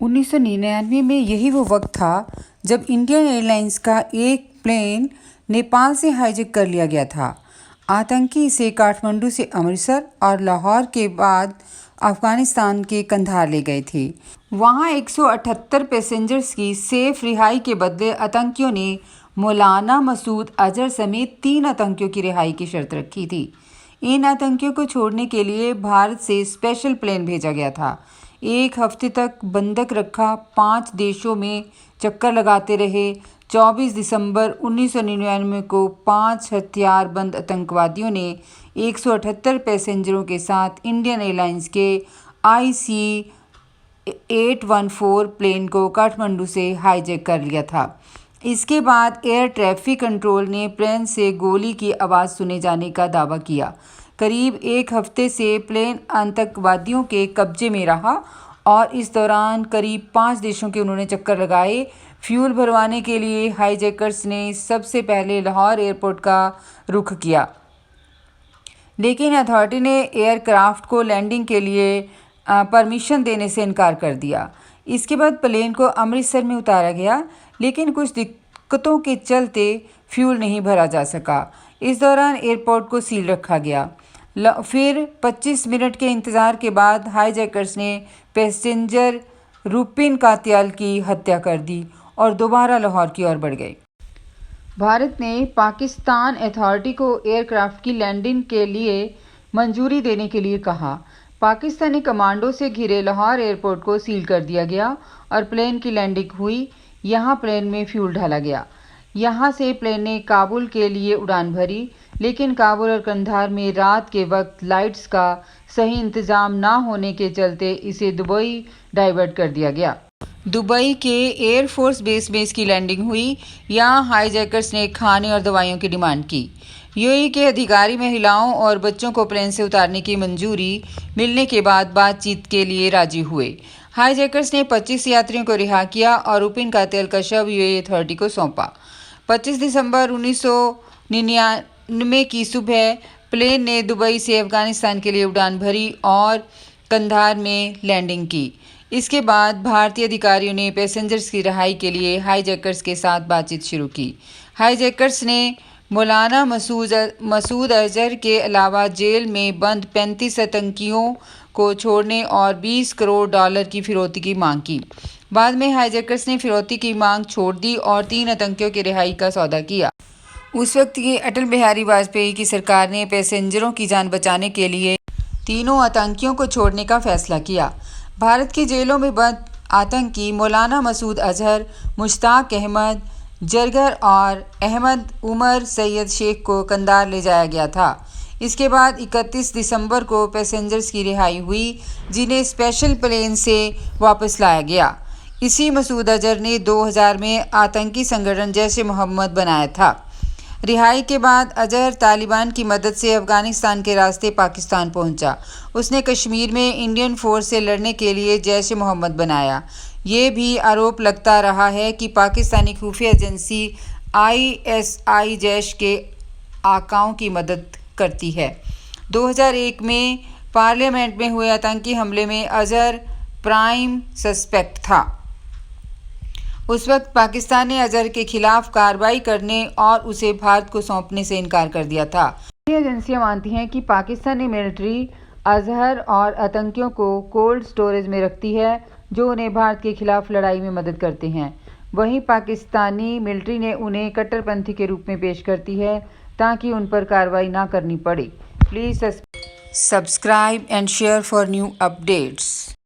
1999 में यही वो वक्त था जब इंडियन एयरलाइंस का एक प्लेन नेपाल से हाईजैक कर लिया गया था। आतंकी इसे काठमांडू से अमृतसर और लाहौर के बाद अफगानिस्तान के कंधार ले गए थे। वहां 178 पैसेंजर्स की सेफ रिहाई के बदले आतंकियों ने मौलाना मसूद अजहर समेत 3 आतंकियों की रिहाई की शर्त रखी थी। इन आतंकियों को छोड़ने के लिए भारत से स्पेशल प्लेन भेजा गया था। एक हफ्ते तक बंधक रखा, 5 देशों में चक्कर लगाते रहे। 24 दिसंबर 1999 को 5 हथियारबंद आतंकवादियों ने 178 पैसेंजरों के साथ इंडियन एयरलाइंस के IC-814 प्लेन को काठमांडू से हाईजैक कर लिया था। इसके बाद एयर ट्रैफिक कंट्रोल ने प्लेन से गोली की आवाज़ सुने जाने का दावा किया। करीब एक हफ्ते से प्लेन आतंकवादियों के कब्जे में रहा और इस दौरान करीब 5 देशों के उन्होंने चक्कर लगाए। फ्यूल भरवाने के लिए हाईजैकर्स ने सबसे पहले लाहौर एयरपोर्ट का रुख किया, लेकिन अथॉरिटी ने एयरक्राफ्ट को लैंडिंग के लिए परमिशन देने से इनकार कर दिया। इसके बाद प्लेन को अमृतसर में उतारा गया, लेकिन कुछ दिक्कतों के चलते फ्यूल नहीं भरा जा सका। इस दौरान एयरपोर्ट को सील रखा गया। फिर 25 मिनट के इंतज़ार के बाद हाईजैकर्स ने पैसेंजर रुपिन कात्याल की हत्या कर दी और दोबारा लाहौर की ओर बढ़ गए। भारत ने पाकिस्तान अथॉरिटी को एयरक्राफ्ट की लैंडिंग के लिए मंजूरी देने के लिए कहा। पाकिस्तानी कमांडो से घिरे लाहौर एयरपोर्ट को सील कर दिया गया और प्लेन की लैंडिंग हुई। यहाँ प्लेन में फ्यूल डाला गया। यहाँ से प्लेन ने काबुल के लिए उड़ान भरी, लेकिन काबुल और कंधार में रात के वक्त लाइट्स का सही इंतज़ाम ना होने के चलते इसे दुबई डाइवर्ट कर दिया गया। दुबई के एयरफोर्स बेस में इसकी लैंडिंग हुई। यहाँ हाईजैकर्स ने खाने और दवाइयों की डिमांड की। यूएई के अधिकारी महिलाओं और बच्चों को प्लेन से उतारने की मंजूरी मिलने के बाद बातचीत के लिए राजी हुए। हाईजैकर्स ने 25 यात्रियों को रिहा किया और रुपिन कात्याल का शव यूएई अथॉरिटी को सौंपा। 25 दिसंबर 1999 की सुबह प्लेन ने दुबई से अफगानिस्तान के लिए उड़ान भरी और कंधार में लैंडिंग की। इसके बाद भारतीय अधिकारियों ने पैसेंजर्स की रिहाई के लिए हाईजैकर्स के साथ बातचीत शुरू की। हाईजैकर्स ने मौलाना मसूद अजहर के अलावा जेल में बंद 35 आतंकियों को छोड़ने और $20 करोड़ की फिरौती की मांग की। बाद में हाईजैकर्स ने फिरौती की मांग छोड़ दी और 3 आतंकियों की रिहाई का सौदा किया। उस वक्त की अटल बिहारी वाजपेयी की सरकार ने पैसेंजरों की जान बचाने के लिए तीनों आतंकियों को छोड़ने का फैसला किया। भारत की जेलों में बंद आतंकी मौलाना मसूद अजहर, मुश्ताक अहमद जरगर और अहमद उमर सैयद शेख को कंधार ले जाया गया था। इसके बाद 31 दिसंबर को पैसेंजर्स की रिहाई हुई, जिन्हें स्पेशल प्लेन से वापस लाया गया। इसी मसूद अजहर ने 2000 में आतंकी संगठन जैश ए मोहम्मद बनाया था। रिहाई के बाद अजहर तालिबान की मदद से अफगानिस्तान के रास्ते पाकिस्तान पहुंचा। उसने कश्मीर में इंडियन फोर्स से लड़ने के लिए जैश ए मोहम्मद बनाया। ये भी आरोप लगता रहा है कि पाकिस्तानी खुफिया एजेंसी ISI जैश के आकाओं की मदद करती है। 2001 में पार्लियामेंट में हुए आतंकी हमले में अजहर प्राइम सस्पेक्ट था। उस वक्त पाकिस्तान ने अजहर के खिलाफ कार्रवाई करने और उसे भारत को सौंपने से इनकार कर दिया था। ये एजेंसियां मानती हैं कि पाकिस्तानी मिलिट्री अजहर और आतंकियों को कोल्ड स्टोरेज में रखती है, जो उन्हें भारत के खिलाफ लड़ाई में मदद करते हैं। वहीं पाकिस्तानी मिलिट्री ने उन्हें कट्टरपंथी के रूप में पेश करती है ताकि उन पर कार्रवाई ना करनी पड़े। Please subscribe and share for new updates.